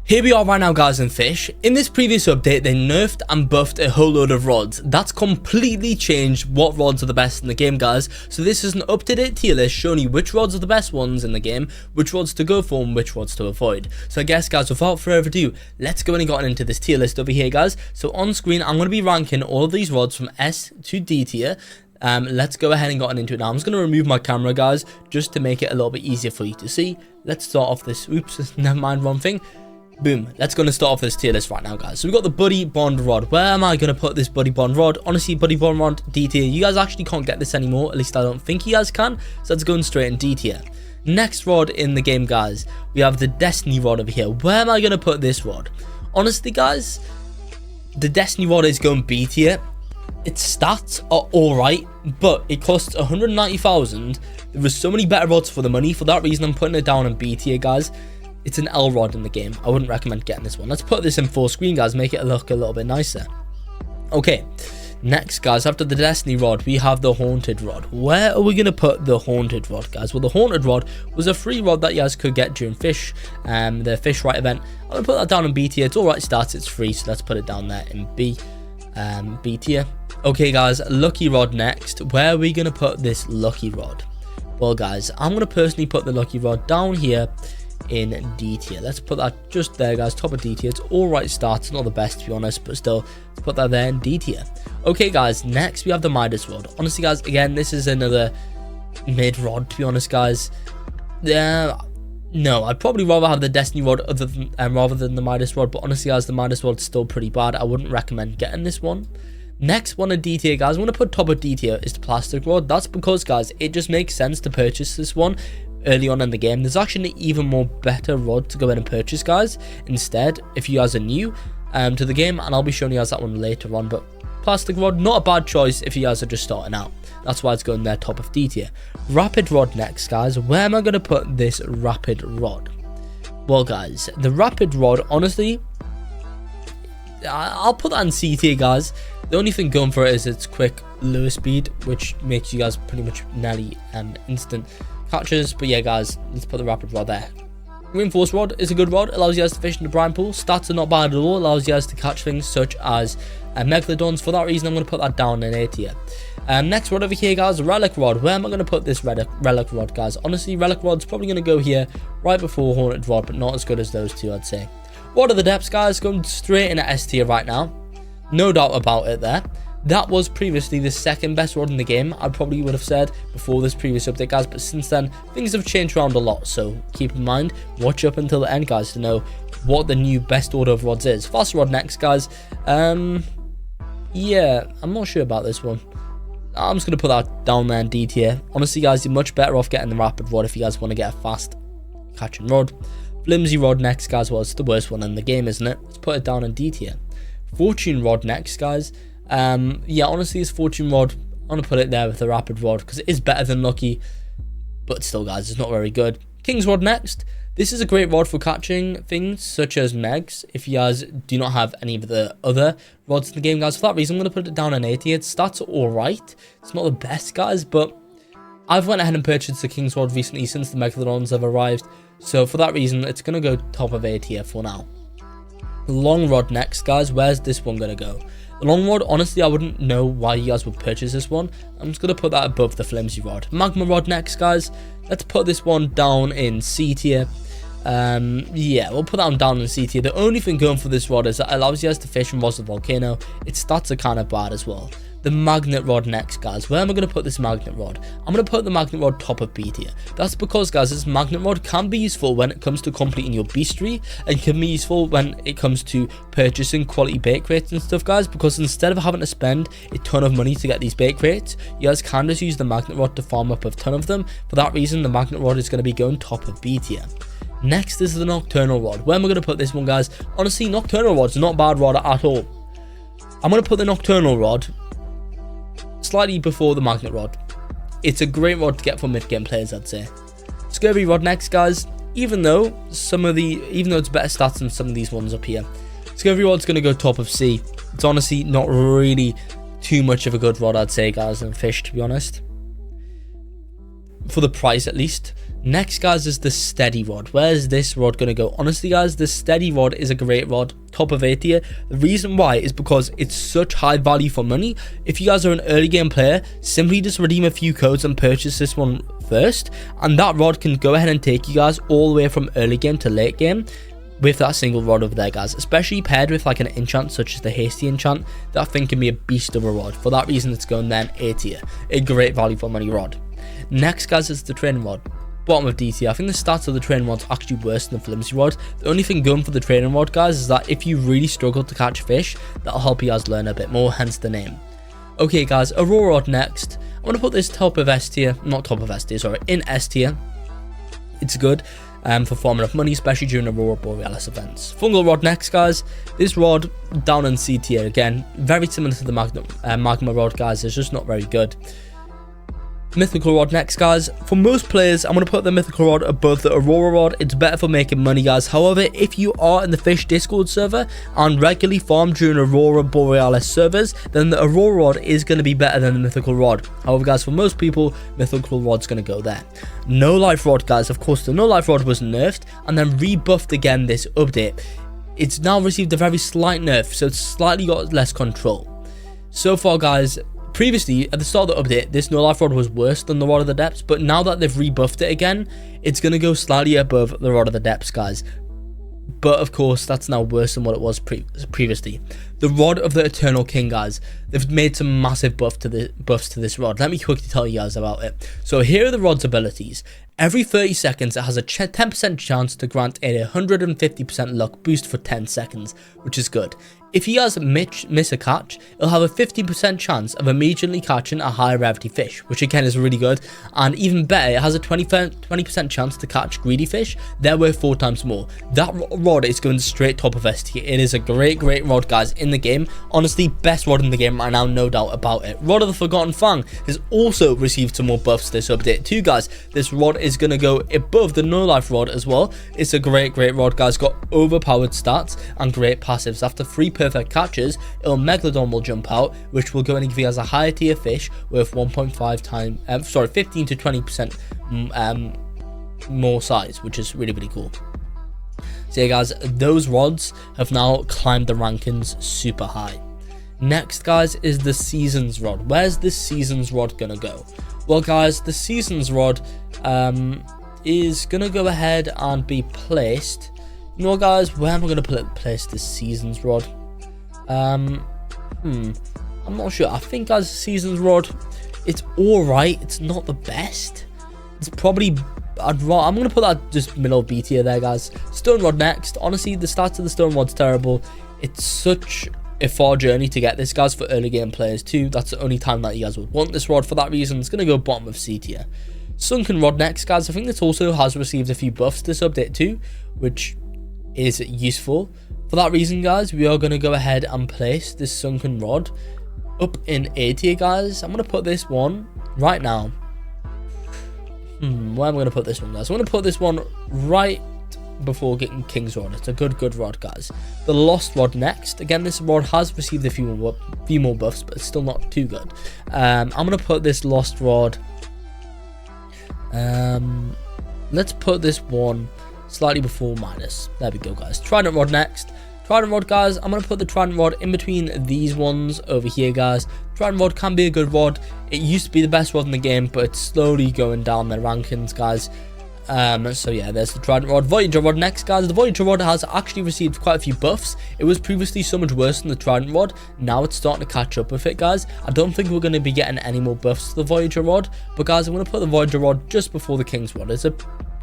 Here we are right now, guys, in Fisch. In this previous update, they nerfed and buffed a whole load of rods. That's completely changed what rods are the best in the game, guys. So this is an up-to-date tier list showing you which rods are the best ones in the game, which rods to go for and which rods to avoid. So I guess, guys, without further ado, let's go and get into this tier list over here, guys. So on screen, I'm going to be ranking all of these rods from S to D tier. Let's go ahead and get into it now. I'm just going to remove my camera, guys, just to make it a little bit easier for you to see. Let's start off this. Oops, never mind, wrong thing. Boom. Let's go and start off this tier list right now, guys. So we've got the Buddy Bond Rod. Where am I going to put this Buddy Bond Rod? Honestly, Buddy Bond Rod D tier. You guys actually can't get this anymore. At least I don't think you guys can. So let's go straight in D tier. Next rod in the game, guys, we have the Destiny Rod over here. Where am I going to put this rod? Honestly, guys, the Destiny Rod is going B tier. Its stats are alright, but it costs 190,000. There was so many better rods for the money. For that reason, I'm putting it down in B tier, guys. It's an L rod in the game. I wouldn't recommend getting this one. Let's put this in full screen, guys. Make it look a little bit nicer. Okay. Next, guys, after the Destiny Rod, we have the Haunted Rod. Where are we going to put the Haunted Rod, guys? Well, the Haunted Rod was a free rod that you guys could get during Fisch, the Fisch Right event. I'm going to put that down in B tier. It's alright stats. It's free, so let's put it down there in B tier. Okay, guys, Lucky Rod next. Where are we going to put this Lucky Rod? Well, guys, I'm going to personally put the Lucky Rod down here in D tier. Let's put that just there, guys, top of D tier. It's all right stats, not the best to be honest, but still, let's put that there in D tier. Okay, guys, next we have the Midas Rod. Honestly, guys, again, this is another mid rod, to be honest, guys. No, I'd probably rather have the Destiny Rod rather than the Midas Rod, but honestly, guys, the Midas Rod's still pretty bad. I wouldn't recommend getting this one. Next one in D tier, guys, I'm going to put top of D tier is the Plastic Rod. That's because, guys, it just makes sense to purchase this one early on in the game. There's actually an even more better rod to go ahead and purchase, guys, instead, if you guys are new to the game, and I'll be showing you guys that one later on. But Plastic Rod, not a bad choice if you guys are just starting out. That's why it's going there top of D tier. Rapid Rod next, guys. Where am I going to put this Rapid Rod? Well, guys, the Rapid Rod, honestly, I'll put that in C tier, guys. The only thing going for it is its quick lure speed, which makes you guys pretty much nearly instant catches. But yeah, guys, let's put the Rapid Rod there. Reinforced Rod is a good rod. Allows you guys to fish in the brine pool. Stats are not bad at all. Allows you guys to catch things such as megalodons. For that reason, I'm going to put that down in A tier. Next rod over here, guys, Relic Rod. Where am I going to put this Relic Rod, guys? Honestly, Relic Rod's probably going to go here right before Haunted Rod, but not as good as those two, I'd say. Rod of the Depths, guys, going straight in S tier right now. No doubt about it there. That was previously the second best rod in the game, I probably would have said before this previous update, guys, but since then things have changed around a lot, so keep in mind, watch up until the end, guys, to know what the new best order of rods is. Fast Rod next, guys. Yeah, I'm not sure about this one. I'm just going to put that down there in D tier. Honestly, guys, you're much better off getting the Rapid Rod if you guys want to get a fast catching rod. Flimsy Rod next, guys. Well, it's the worst one in the game, isn't it? Let's put it down in D tier. Fortune Rod next, guys. Yeah, honestly, this Fortune Rod, I'm going to put it there with the Rapid Rod because it is better than Lucky, but still, guys, it's not very good. King's Rod next. This is a great rod for catching things such as Megs if you guys do not have any of the other rods in the game, guys. For that reason, I'm going to put it down in A tier. Its stats are alright. It's not the best, guys, but I've went ahead and purchased the King's Rod recently since the Megalodons have arrived, so for that reason, it's going to go top of A tier for now. Long Rod next, guys. Where's this one going to go? The Long Rod, honestly, I wouldn't know why you guys would purchase this one. I'm just going to put that above the Flimsy Rod. Magma Rod next, guys. Let's put this one down in C tier. Yeah, we'll put that one down in C tier. The only thing going for this rod is that it allows you guys to fish in Roswell Volcano. Its stats are kind of bad as well. The Magnet Rod next, guys. Where am I going to put this Magnet Rod? I'm going to put the Magnet Rod top of B tier. That's because, guys, this Magnet Rod can be useful when it comes to completing your beastry, and can be useful when it comes to purchasing quality bait crates and stuff, guys, because instead of having to spend a ton of money to get these bait crates, you guys can just use the Magnet Rod to farm up a ton of them. For that reason, the Magnet Rod is going to be going top of B tier. Next is the Nocturnal Rod. Where am I going to put this one, guys? Honestly, Nocturnal Rod's not a bad rod at all. I'm going to put the Nocturnal Rod slightly before the Magnet Rod. It's a great rod to get for mid-game players, I'd say. Scurvy Rod next, guys. Even though it's better stats than some of these ones up here, Scurvy Rod's going to go top of C. It's honestly not really too much of a good rod, I'd say, guys, in Fisch, to be honest. For the price, at least. Next, guys, is the steady rod. Where's this rod going to go? Honestly, guys, the steady rod is a great rod, top of A tier. The reason why is because it's such high value for money. If you guys are an early game player, simply just redeem a few codes and purchase this one first, and that rod can go ahead and take you guys all the way from early game to late game with that single rod over there, guys, especially paired with like an enchant such as the hasty enchant. That thing can be a beast of a rod. For that reason, it's going there in A tier, a great value for money rod. Next, guys, is the training rod. Bottom of D tier. I think the stats of the training rod's actually worse than the flimsy rod. The only thing going for the training rod, guys, is that if you really struggle to catch fish, that'll help you guys learn a bit more, hence the name. Okay, guys, Aurora rod next. I'm going to put this top of S tier, not top of S tier, sorry, in S tier. It's good for farming up money, especially during Aurora Borealis events. Fungal rod next, guys. This rod down in C tier again, very similar to the magma rod, guys. It's just not very good. Mythical rod next, guys. For most players, I'm going to put the mythical rod above the Aurora rod. It's better for making money, guys. However, if you are in the Fisch Discord server and regularly farm during Aurora Borealis servers, then the Aurora rod is going to be better than the mythical rod. However, guys, for most people, mythical rod's going to go there. No life rod, guys. Of course, the no life rod was nerfed and then rebuffed again this update. It's now received a very slight nerf, so it's slightly got less control. So far, guys, previously, at the start of the update, this no life rod was worse than the Rod of the Depths, but now that they've rebuffed it again, it's going to go slightly above the Rod of the Depths, guys. But of course, that's now worse than what it was previously. The Rod of the Eternal King, guys. They've made some massive buffs to this rod. Let me quickly tell you guys about it. So here are the rod's abilities. Every 30 seconds, it has a 10% chance to grant a 150% luck boost for 10 seconds, which is good. If you guys miss a catch, it'll have a 15% chance of immediately catching a high rarity fish, which again is really good. And even better, it has a 20% chance to catch greedy fish. They're worth 4 times more. That rod is going straight top of S tier. It is a great rod, guys, in the game. Honestly, best rod in the game right now, no doubt about it. Rod of the Forgotten Fang has also received some more buffs this update too, guys. This rod is going to go above the no life rod as well. It's a great rod, guys. Got overpowered stats and great passives. After 3 perfect catches, Megalodon will jump out, which will go and give you guys a higher tier fish worth 1.5 times, 15 to 20% more size, which is really cool. So yeah, guys, those rods have now climbed the rankings super high. Next, guys, is the Seasons rod. Where's this Seasons rod gonna go? Well, guys, the Seasons rod is gonna go ahead and be placed. You know what, guys? Where am I gonna place this Seasons rod? I'm not sure. I think, guys, Seasons rod, it's all right. It's not the best. It's probably, I'm gonna put that just middle B tier there, guys. Stone rod next. Honestly, the stats of the stone rod's terrible. It's such a far journey to get this, guys, for early game players too. That's the only time that you guys would want this rod. For that reason, it's gonna go bottom of C tier. Sunken rod next, guys. I think this also has received a few buffs this update too, which is useful. For that reason, guys, we are going to go ahead and place this sunken rod up in A tier, guys. I'm going to put this one right now. Where am I going to put this one, guys? I'm going to put this one right before getting King's Rod. It's a good rod, guys. The Lost rod next. Again, this rod has received a few more buffs, but it's still not too good. I'm going to put this Lost rod. Let's put this one slightly before minus. There we go, guys. Trident rod next. Trident rod, guys, I'm going to put the Trident rod in between these ones over here, guys. Trident rod can be a good rod. It used to be the best rod in the game, but it's slowly going down their rankings, guys. So yeah, there's the Trident rod. Voyager rod next, guys. The Voyager rod has actually received quite a few buffs. It was previously so much worse than the Trident rod. Now it's starting to catch up with it, guys. I don't think we're going to be getting any more buffs to the Voyager rod, but guys, I'm going to put the Voyager rod just before the King's rod. It's a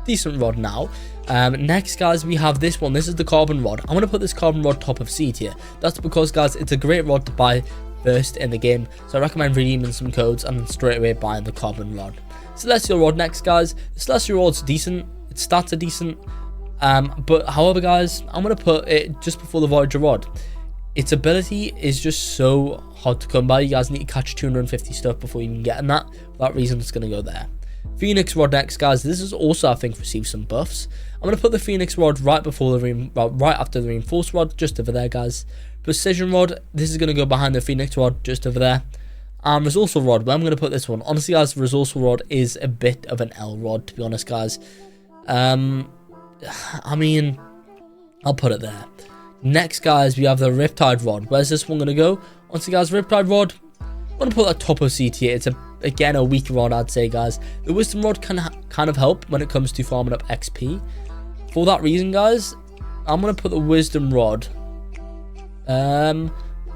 decent rod now. Next, guys, we have this one. This is the Carbon rod. I'm going to put this Carbon rod top of C tier. That's because, guys, it's a great rod to buy first in the game, so I recommend redeeming some codes and then straight away buying the Carbon rod. Celestial rod next, guys. The Celestial rod's decent. Its stats are decent, but however, guys, I'm going to put it just before the Voyager rod. Its ability is just so hard to come by. You guys need to catch 250 stuff before you can get in that. For that reason, it's going to go there. Phoenix rod next, guys. This is also, I think, received some buffs. I'm going to put the Phoenix rod right before the right after the Reinforced rod, just over there, guys. Precision rod, this is going to go behind the Phoenix rod, just over there. And resourceful rod, where I'm going to put this one. Honestly, guys, resourceful rod is a bit of an L rod, to be honest, guys. I mean, I'll put it there. Next, guys, we have the Riptide rod. Where's this one going to go? Honestly, guys, Riptide rod, I'm going to put that top of C tier. It's, again, a weak rod, I'd say, guys. The Wisdom rod can kind of help when it comes to farming up XP. For that reason, guys, I'm going to put the Wisdom rod. Where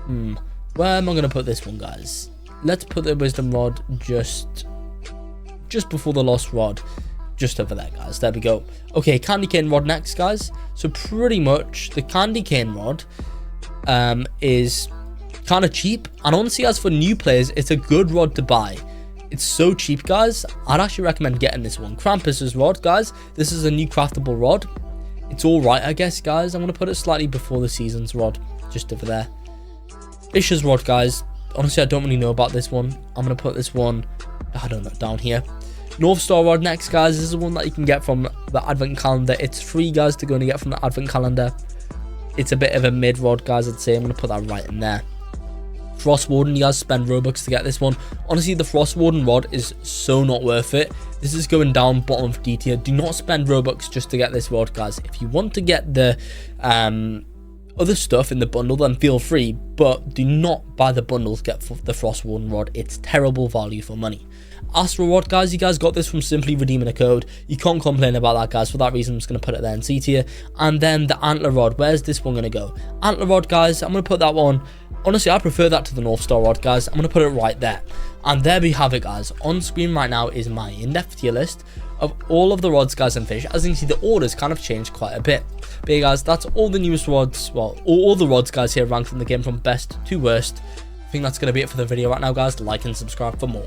am I going to put this one, guys? Let's put the Wisdom rod just before the Lost rod. Just over there, guys. There we go. Okay, Candy Cane rod next, guys. So pretty much the Candy Cane rod is kind of cheap. And honestly, guys, for new players, it's a good rod to buy. It's so cheap, guys. I'd actually recommend getting this one. Krampus's rod, guys. This is a new craftable rod. It's all right, I guess, guys. I'm going to put it slightly before the season's rod. Just over there. Fisch's rod, guys. Honestly, I don't really know about this one. I'm going to put this one, I don't know, down here. North Star rod next, guys. This is one that you can get from the advent calendar. It's free, guys, to go and get from the advent calendar. It's a bit of a mid rod, guys, I'd say. I'm going to put that right in there. Frost Warden, you guys spend Robux to get this one. Honestly, the Frost Warden rod is so not worth it. This is going down bottom of D tier. Do not spend Robux just to get this rod, guys. If you want to get the other stuff in the bundle, then feel free, but do not buy the bundles. Get the Frost Warden rod. It's terrible value for money. Astral rod, guys, you guys got this from simply redeeming a code. You can't complain about that, guys. For that reason, I'm just going to put it there in C tier. And then the Antler rod, where's this one going to go? Antler rod, guys, I'm going to put that one. Honestly, I prefer that to the North Star rod, guys. I'm going to put it right there. And there we have it, guys. On screen right now is my in-depth tier list of all of the rods, guys, and fish. As you can see, the orders kind of changed quite a bit. But yeah, guys, that's all the newest rods. Well, all the rods, guys, here ranked in the game from best to worst. I think that's going to be it for the video right now, guys. Like and subscribe for more.